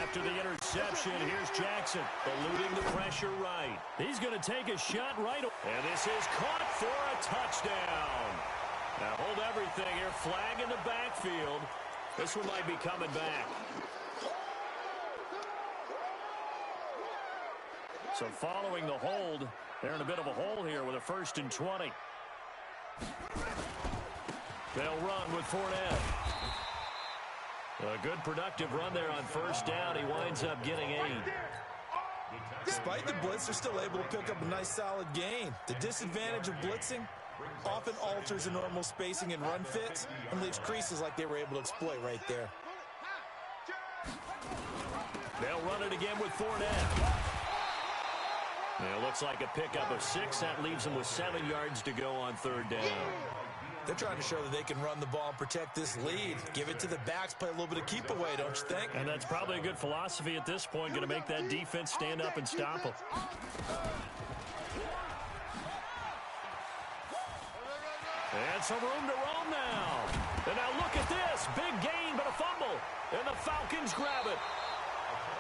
After the interception, here's Jackson, eluding the pressure right. He's going to take a shot right. And this is caught for a touchdown. Now hold everything here. Flag in the backfield. This one might be coming back. So following the hold, they're in a bit of a hole here with a 1st and 20. They'll run with Fournette. A good productive run there on 1st down. He winds up getting 8. Despite the blitz, they're still able to pick up a nice solid gain. The disadvantage of blitzing often alters the normal spacing and run fits and leaves creases like they were able to exploit right there. They'll run it again with Fournette. It looks like a pickup of 6. That leaves them with 7 yards to go on 3rd down. They're trying to show that they can run the ball and protect this lead. Give it to the backs, play a little bit of keep away, don't you think? And that's probably a good philosophy at this point, going to make that defense stand up and stop them. And some room to roam now. And now look at this. Big gain, but a fumble. And the Falcons grab it.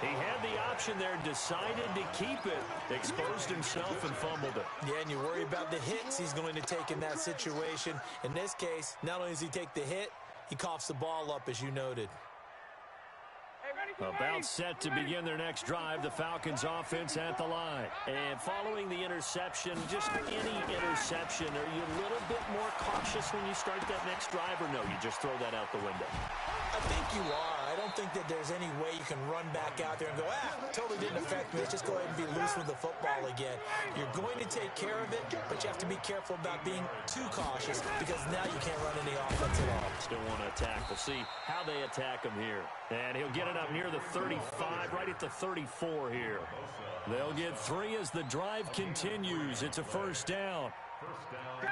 He had the option there, decided to keep it, exposed himself and fumbled it. Yeah, and you worry about the hits he's going to take in that situation. In this case, not only does he take the hit, he coughs the ball up, as you noted. About set to begin their next drive, the Falcons offense at the line. And following the interception, just any interception, are you a little bit more cautious when you start that next drive, or no, you just throw that out the window? I think you are. I don't think that there's any way you can run back out there and go, totally didn't affect me. Let's just go ahead and be loose with the football again. You're going to take care of it, but you have to be careful about being too cautious because now you can't run any offense at all. Still want to attack. We'll see how they attack him here. And he'll get it up near the 35, right at the 34 here. They'll get 3 as the drive continues. It's a 1st down.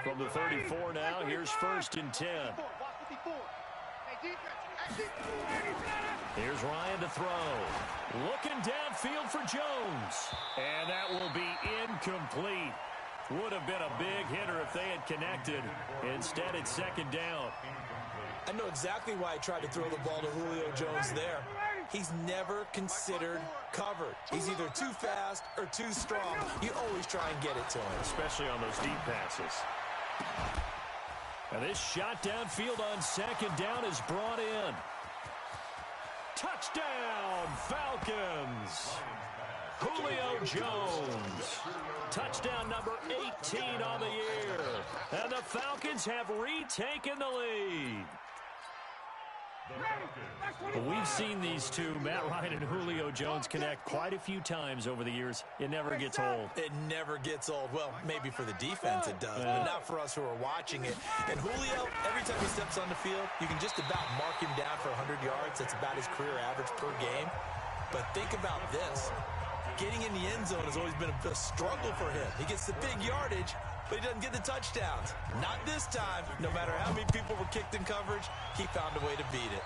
From the 34 now, here's 1st and 10. Here's Ryan to throw. Looking downfield for Jones. And that will be incomplete. Would have been a big hitter if they had connected. Instead, it's 2nd down. I know exactly why I tried to throw the ball to Julio Jones there. He's never considered covered. He's either too fast or too strong. You always try and get it to him. Especially on those deep passes. And this shot downfield on 2nd down is brought in. Touchdown, Falcons. Julio Jones. Touchdown number 18 on the year. And the Falcons have retaken the lead. We've seen these two, Matt Ryan and Julio Jones, connect quite a few times over the years. It never gets old. It never gets old. Well, maybe for the defense it does, but not for us who are watching it. And Julio, every time he steps on the field, you can just about mark him down for 100 yards. That's about his career average per game. But think about this. Getting in the end zone has always been a struggle for him. He gets the big yardage, but he doesn't get the touchdowns. Not this time. No matter how many people were kicked in coverage, he found a way to beat it.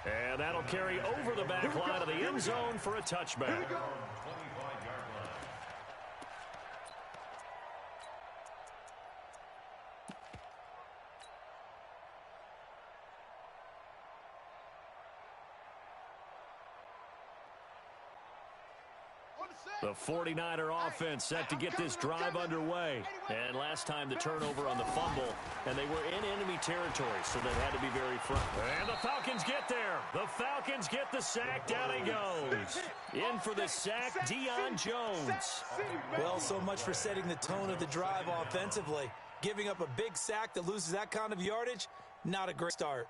And that'll carry over the back line of the end zone for a touchback. The 49er offense set to get this drive underway. And last time the turnover on the fumble, and they were in enemy territory, so they had to be very front. And the Falcons get there. The Falcons get the sack. Down he goes. In for the sack, Deion Jones. Well, so much for setting the tone of the drive offensively. Giving up a big sack that loses that kind of yardage, not a great start.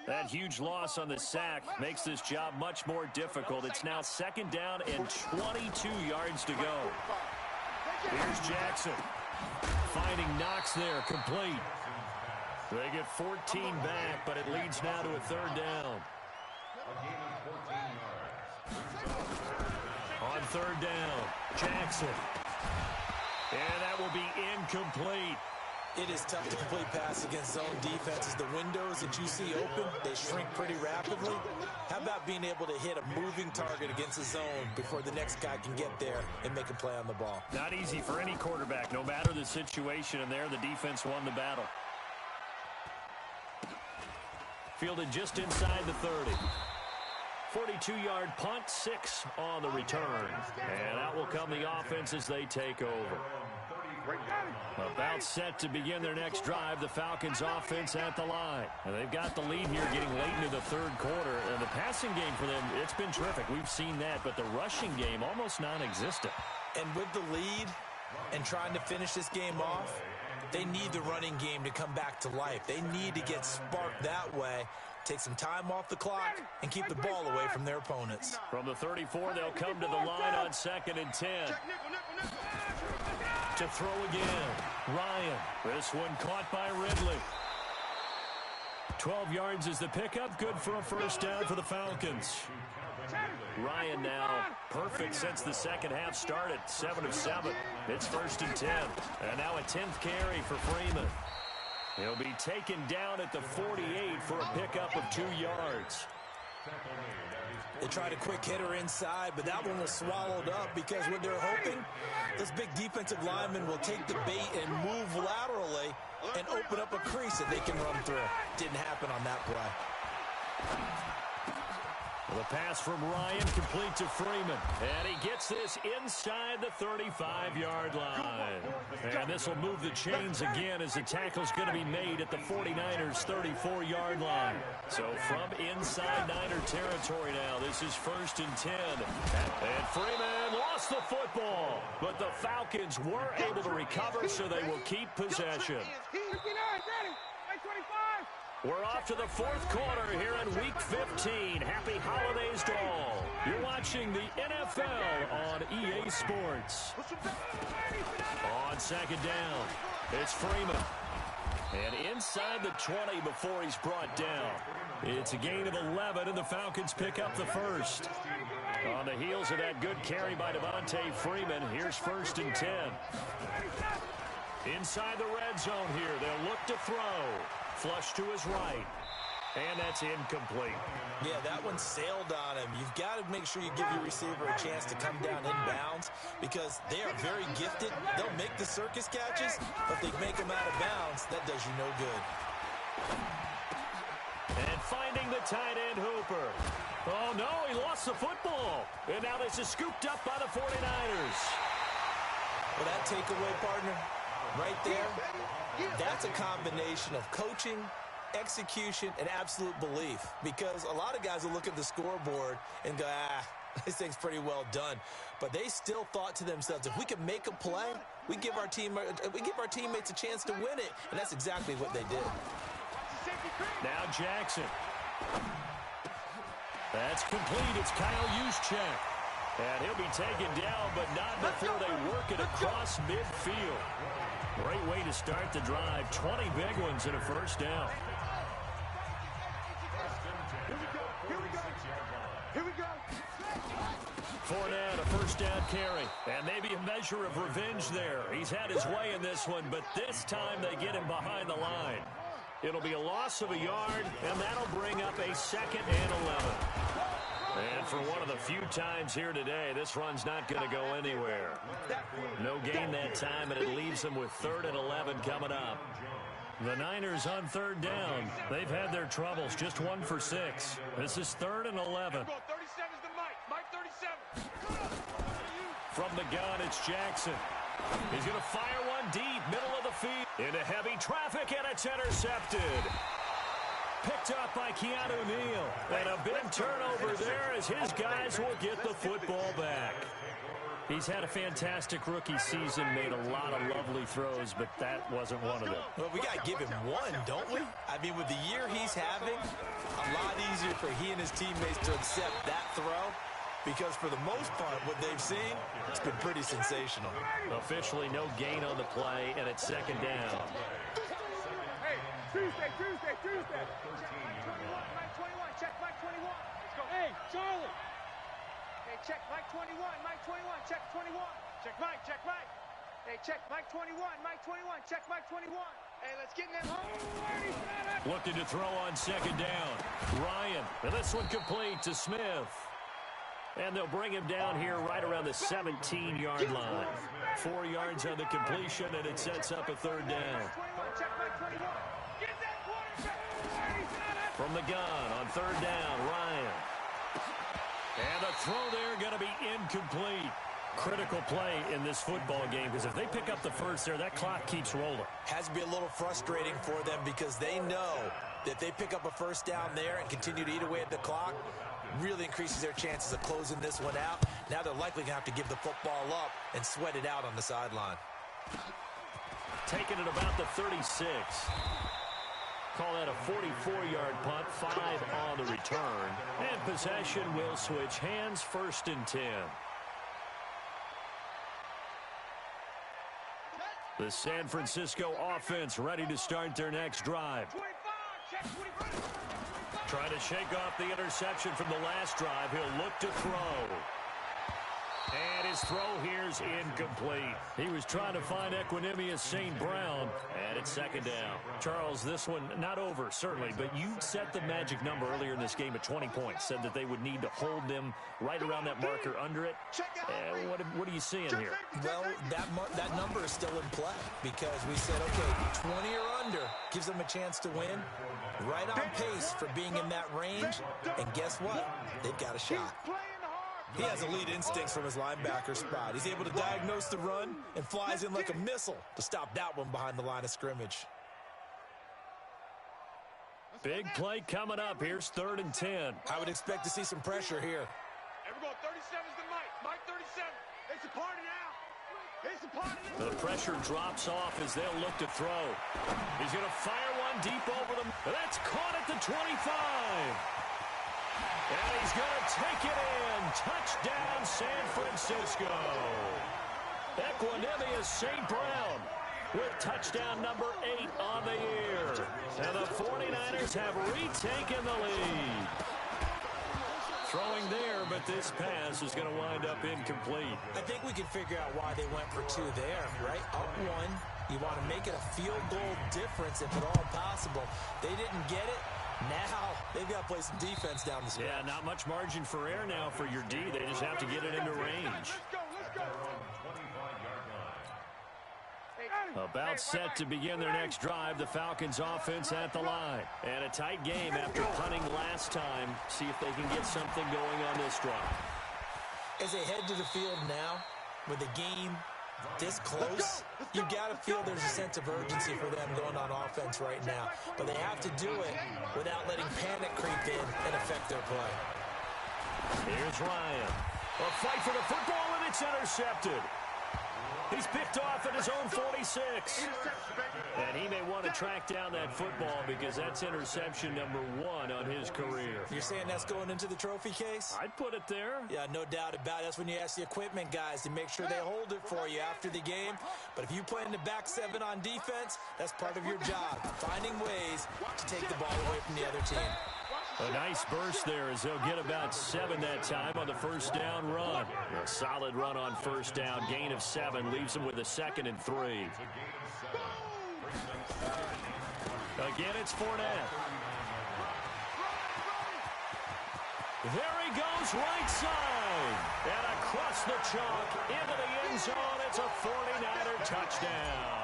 That huge loss on the sack makes this job much more difficult. It's now 2nd down and 22 yards to go. Here's Jackson. Finding Knox there, complete. They get 14 back, but it leads now to a 3rd down. On 3rd down, Jackson. And that will be incomplete. It is tough to complete passes against zone defenses. The windows that you see open, they shrink pretty rapidly. How about being able to hit a moving target against the zone before the next guy can get there and make a play on the ball? Not easy for any quarterback, no matter the situation, and there the defense won the battle. Fielded just inside the 30. 42-yard punt, 6 on the return. And out will come the offense as they take over. About set to begin their next drive, the Falcons offense at the line. And they've got the lead here getting late into the third quarter. And the passing game for them, it's been terrific. We've seen that, but the rushing game almost non-existent. And with the lead and trying to finish this game off, they need the running game to come back to life. They need to get sparked that way, take some time off the clock, and keep the ball away from their opponents. From the 34, they'll come to the line on 2nd and 10. To throw again, Ryan. This one caught by Ridley. 12 yards is the pickup. Good for a first down for the Falcons. Ryan now perfect since the second half started. 7 of 7. It's 1st and 10. And now a 10th carry for Freeman. He'll be taken down at the 48 for a pickup of 2 yards. They tried a quick hitter inside, but that one was swallowed up because what they're hoping, this big defensive lineman will take the bait and move laterally and open up a crease that they can run through. Didn't happen on that play. The pass from Ryan complete to Freeman. And he gets this inside the 35-yard line. And this will move the chains again as the tackle's going to be made at the 49ers' 34-yard line. So from inside Niner territory now, this is 1st and 10. And Freeman lost the football. But the Falcons were able to recover, so they will keep possession. We're off to the 4th quarter here in Week 15. Happy holidays to all. You're watching the NFL on EA Sports. On 2nd down, it's Freeman. And inside the 20 before he's brought down. It's a gain of 11, and the Falcons pick up the first. On the heels of that good carry by Devontae Freeman, here's 1st and 10. Inside the red zone here, they'll look to throw. Flush to his right. And that's incomplete. Yeah, that one sailed on him. You've got to make sure you give your receiver a chance to come down inbounds because they are very gifted. They'll make the circus catches, but if they make them out of bounds, that does you no good. And finding the tight end Hooper. Oh, no, he lost the football. And now this is scooped up by the 49ers. Well, that takeaway, partner, right there, that's a combination of coaching, execution, and absolute belief. Because a lot of guys will look at the scoreboard and go, this thing's pretty well done. But they still thought to themselves, if we can make a play, we give our teammates a chance to win it. And that's exactly what they did. Now Jackson. That's complete. It's Kyle Juszczyk. And he'll be taken down, but not before they work it across midfield. Great way to start the drive. 20 big ones and a first down. Here we go. Fournette, a first down carry. And maybe a measure of revenge there. He's had his way in this one, but this time they get him behind the line. It'll be a loss of a yard, and that'll bring up a 2nd and 11. And for one of the few times here today, this run's not going to go anywhere. No gain that time, and it leaves them with 3rd and 11 coming up. The Niners on 3rd down. They've had their troubles, just 1 for 6. This is 3rd and 11. From the gun, it's Jackson. He's going to fire one deep, middle of the field. Into heavy traffic, and it's intercepted. Picked up by Keanu Neal. And a big turnover there as his guys will get the football back. He's had a fantastic rookie season, made a lot of lovely throws, but that wasn't one of them. Well, we got to give him one, don't we? I mean, with the year he's having, a lot easier for he and his teammates to accept that throw. Because for the most part, what they've seen, it's been pretty sensational. Officially no gain on the play, and it's 2nd down. Hey, Tuesday. Mike 21, check Mike 21. Let's go. Hey, Charlie. Hey, check Mike 21, check 21. Check Mike. Hey, check Mike 21, check Mike 21. Hey, let's get in there. Looking to throw on second down. Ryan. And this one complete to Smith. And they'll bring him down here right around the 17-yard line. 4 yards on the completion, and it sets up a third down. From the gun on third down, Ryan. And the throw there going to be incomplete. Critical play in this football game, because if they pick up the first there, that clock keeps rolling. Has to be a little frustrating for them because they know that they pick up a first down there and continue to eat away at the clock, really increases their chances of closing this one out. Now they're likely going to have to give the football up and sweat it out on the sideline. Taking it about the 36. Call that a 44-yard punt, 5 on the return. And possession will switch hands, 1st and 10. The San Francisco offense ready to start their next drive. Trying to shake off the interception from the last drive. He'll look to throw. And his throw here's incomplete. He was trying to find Equanimous St. Brown, and it's second down. Charles, this one not over, certainly, but you set the magic number earlier in this game at 20 points. Said that they would need to hold them right around that marker under it. What are you seeing here? Well, that number is still in play because we said, okay, 20 or under gives them a chance to win. Right on pace for being in that range, and guess what? They've got a shot. He has elite instincts from his linebacker spot. He's able to diagnose the run and flies in like a missile to stop that one behind the line of scrimmage. Big play coming up. Here's 3rd and 10. I would expect to see some pressure here. Everyone, 37's the Mike. Mike 37. It's a party now. It's a party now. The pressure drops off as they'll look to throw. He's going to fire one deep over them. That's caught at the 25. And he's going to take it in. Touchdown, San Francisco. Equanimous St. Brown with touchdown number 8 on the year. And the 49ers have retaken the lead. Throwing there, but this pass is going to wind up incomplete. I think we can figure out why they went for 2 there, right? Up 1. You want to make it a field goal difference if at all possible. They didn't get it. Now they've got to play some defense down the stretch. Yeah, not much margin for error now for your D. They just have to get it into range. About set to begin their next drive. The Falcons offense at the line. And a tight game after punting last time. See if they can get something going on this drive. As they head to the field now, with the game this close, you've got to feel there's a sense of urgency for them going on offense right now. But they have to do it without letting panic creep in and affect their play. Here's Ryan. A fight for the football, and it's intercepted. He's picked off at his own 46. And he may want to track down that football because that's interception number 1 on his career. You're saying that's going into the trophy case? I'd put it there. Yeah, no doubt about it. That's when you ask the equipment guys to make sure they hold it for you after the game. But if you play in the back 7 on defense, that's part of your job, finding ways to take the ball away from the other team. A nice burst there as they'll get about 7 that time on the first down run. A solid run on first down. Gain of 7 leaves them with a 2nd and 3. Again, it's Fournette. There he goes, right side. And across the chalk into the end zone. It's a 49er touchdown.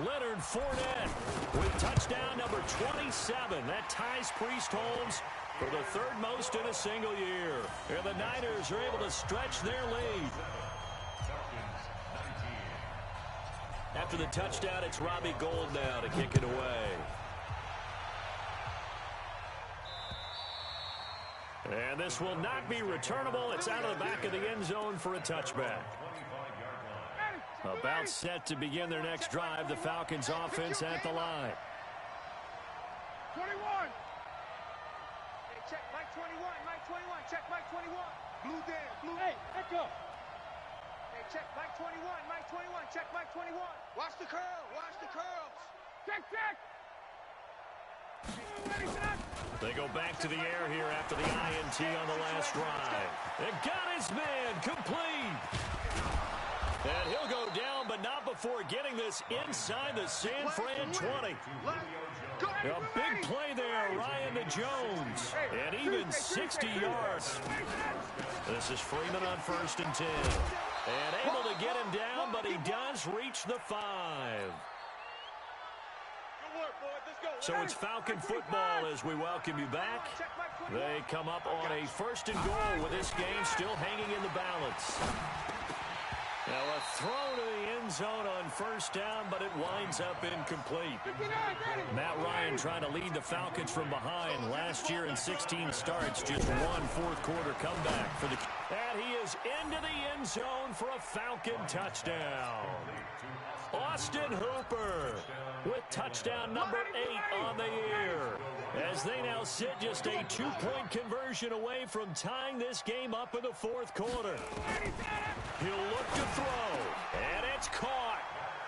Leonard Fournette with touchdown number 27. That ties Priest Holmes for the 3rd most in a single year. And the Niners are able to stretch their lead. After the touchdown, it's Robbie Gould now to kick it away. And this will not be returnable. It's out of the back of the end zone for a touchback. About set to begin their next drive. The Falcons offense at the line. 21. Hey, check Mike 21. Mike 21. Check Mike 21. Blue down. Blue. Hey, echo. Hey, check Mike 21. Mike 21. Check Mike 21. Watch the curl. Watch the curls. Check, check. They go back to the air here after the INT on the last drive. It got his man complete. And he'll go down, but not before getting this inside the San Fran 20. A big play there, Ryan to Jones. And even 60 yards. This is Freeman on 1st and 10. And able to get him down, but he does reach the 5. So it's Falcon football as we welcome you back. They come up on a 1st and goal with this game still hanging in the balance. Now a throw to the end zone on 1st down, but it winds up incomplete. Matt Ryan trying to lead the Falcons from behind. Last year in 16 starts, just one fourth-quarter comeback for the... And he is into the end zone for a Falcon touchdown. Austin Hooper with touchdown number 8 on the year. As they now sit just a 2-point conversion away from tying this game up in the 4th quarter. He'll look to throw, and it's caught.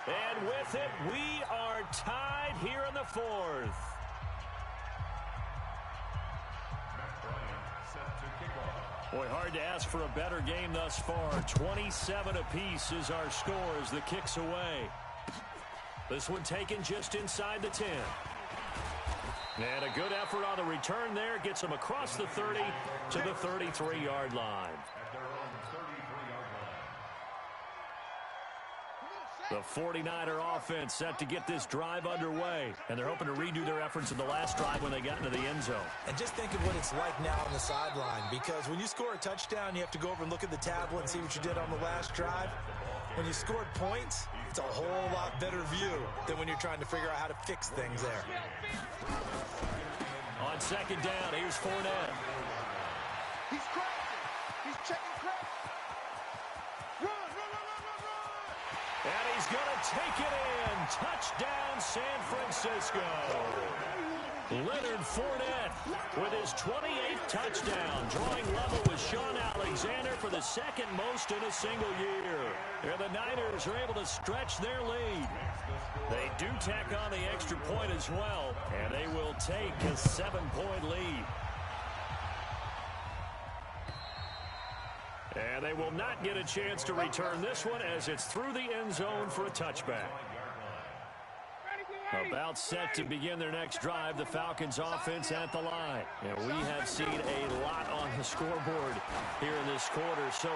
And with it, we are tied here in the 4th. Boy, hard to ask for a better game thus far. 27 apiece is our score as the kick's away. This one taken just inside the 10. And a good effort on the return there. Gets him across the 30 to the 33-yard line. The 49er offense set to get this drive underway. And they're hoping to redo their efforts in the last drive when they got into the end zone. And just think of what it's like now on the sideline. Because when you score a touchdown, you have to go over and look at the tablet and see what you did on the last drive. When you scored points, it's a whole lot better view than when you're trying to figure out how to fix things there. On 2nd down, here's Fournette. He's crashing. He's checking crack. Run. And he's going to take it in. Touchdown, San Francisco. Leonard Fournette with his 28th touchdown, drawing level with Sean Alexander for the 2nd most in a single year. And the Niners are able to stretch their lead. They do tack on the extra point as well, and they will take a 7-point lead. And they will not get a chance to return this one as it's through the end zone for a touchback. About set to begin their next drive, the Falcons offense at the line. And we have seen a lot on the scoreboard here in this quarter. So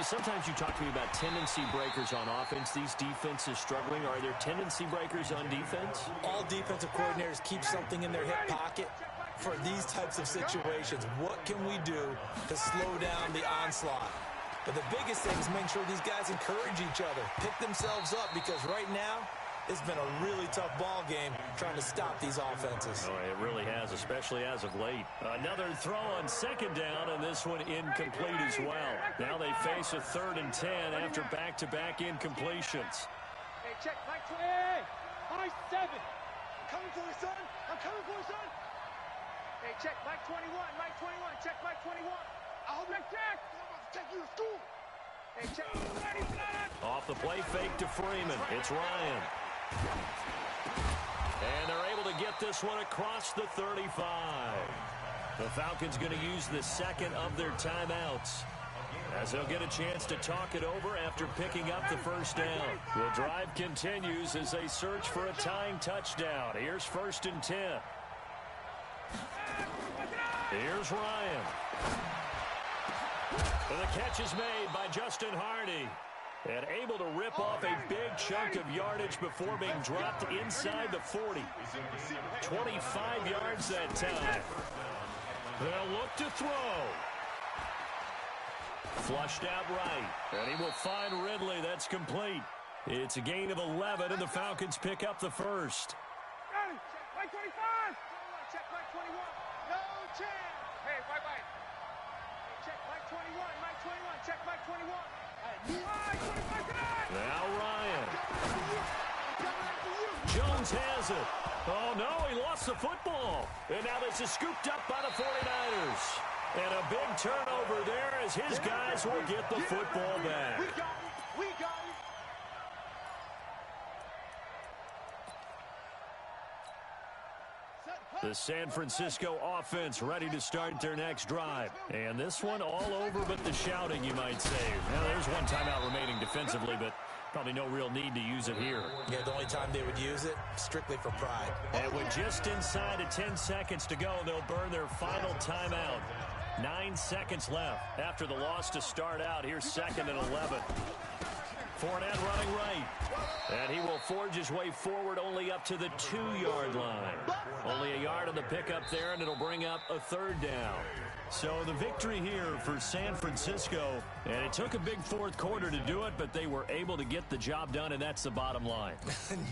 sometimes you talk to me about tendency breakers on offense. These defenses struggling. Are there tendency breakers on defense? All defensive coordinators keep something in their hip pocket for these types of situations. What can we do to slow down the onslaught? But the biggest thing is make sure these guys encourage each other, pick themselves up, because right now, it's been a really tough ball game trying to stop these offenses. Oh, it really has, especially as of late. Another throw on 2nd down, and this one incomplete as well. Now they face a 3rd and 10 after back-to-back incompletions. Hey, check, Mike 20. Hey, Mike 7. I'm coming for you, son. I'm coming for you, son. Hey, check, Mike 21. Mike 21. Check, Mike 21. I hope you check. I'm about to take you to school. Hey, check. Off the play fake to Freeman. It's Ryan. And they're able to get this one across the 35. The Falcons going to use the 2nd of their timeouts, as they'll get a chance to talk it over after picking up the 1st down. The drive continues as they search for a tying touchdown. Here's 1st and 10. Here's Ryan. And the catch is made by Justin Hardy. And able to rip off a big chunk of yardage before being dropped inside the 40. 25 yards that time. They'll look to throw. Flushed out right. And he will find Ridley. That's complete. It's a gain of 11, and the Falcons pick up the 1st. Mike 25. Check Mike 21. No chance. Hey, white. Hey, check Mike 21. Mike 21. Check Mike 21. Now Ryan. Jones has it. Oh, no, he lost the football. And now this is scooped up by the 49ers. And a big turnover there as his guys will get the football back. We got it. The San Francisco offense ready to start their next drive. And this one all over but the shouting, you might say. Now, there's one timeout remaining defensively, but probably no real need to use it here. Yeah, the only time they would use it, strictly for pride. And with just inside of 10 seconds to go, they'll burn their final timeout. 9 seconds left after the loss to start out. Here's 2nd and 11. Fournette running right. And he will forge his way forward only up to the 2-yard line. Only a yard on the pickup there, and it'll bring up a 3rd down. So the victory here for San Francisco, and it took a big 4th quarter to do it, but they were able to get the job done, and that's the bottom line.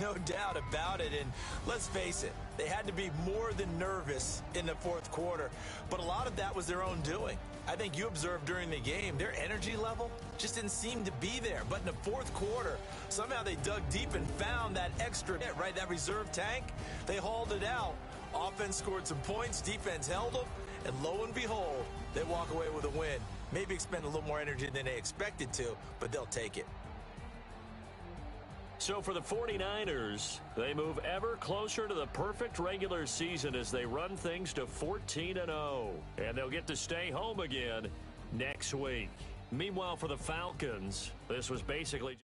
No doubt about it, and let's face it, they had to be more than nervous in the 4th quarter, but a lot of that was their own doing. I think you observed during the game, their energy level just didn't seem to be there. But in the 4th quarter, somehow they dug deep and found that extra hit, right? That reserve tank, they hauled it out. Offense scored some points, defense held them, and lo and behold, they walk away with a win. Maybe expend a little more energy than they expected to, but they'll take it. So for the 49ers, they move ever closer to the perfect regular season as they run things to 14-0. And they'll get to stay home again next week. Meanwhile, for the Falcons, this was basically...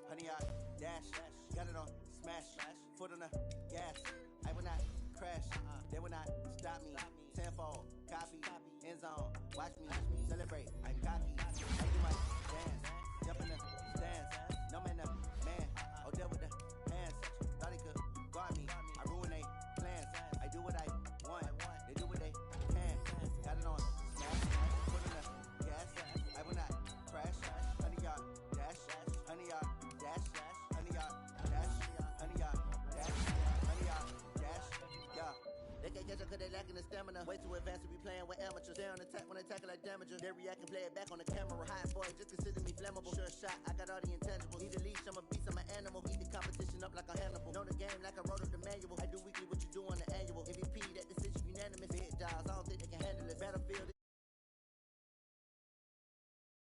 Honey, I dash, got it on smash, foot on the gas. I will not crash, they will not stop me. Tenfold, copy, end zone, watch me celebrate. I cocky, I do my dance, jump in the stands. No man, man, oh there with the hands. Thought he could guard me, I ruin they plans. I do what I want, they do what they can. Got it on smash, foot on the gas. I will not crash, honey, y'all dash, honey, y'all. Dash, honey, y'all, dash, honey, y'all, dash, honey, y'all, dash, yeah. They can't catch up cause they lacking the stamina. Way too advanced to be playing with amateurs. They on attack when they tackle like damager. They react and play it back on the camera. Hot boy, just consider me flammable. Sure shot, I got all the intangibles. Need a leash, I'm a beast, I'm an animal. Eat the competition up like a Hannibal. Know the game like I wrote up the manual. I do weekly what you do on the annual. MVP, that decision unanimous. Hit dials, I don't think they can handle it. Battlefield.